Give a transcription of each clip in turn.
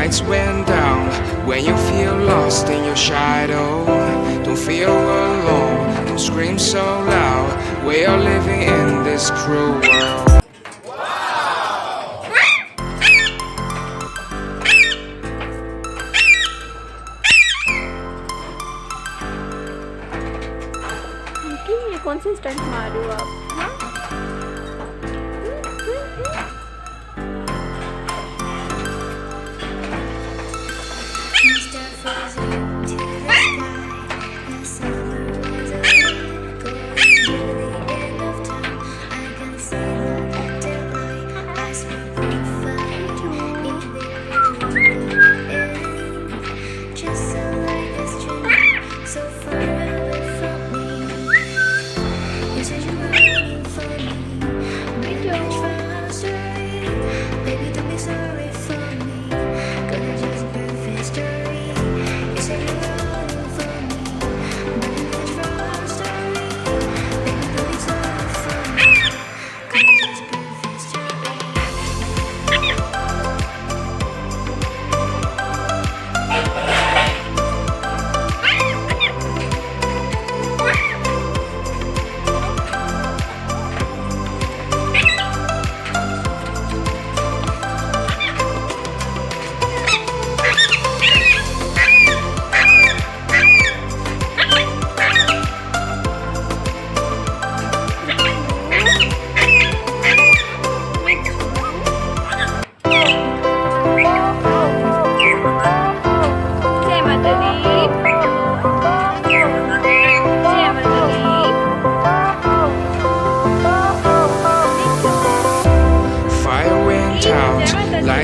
lights went down. When you feel lost in your shadow, don't feel alone, don't scream so loud. We are living in this cruel world. ये कौन से stunt मार रहे हो आप? हाँ?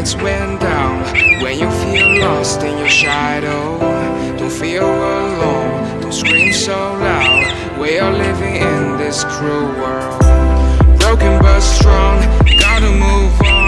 Lights went down. When you feel lost in your shadow, don't feel alone, don't scream so loud. We are living in this cruel world. Broken but strong, gotta move on.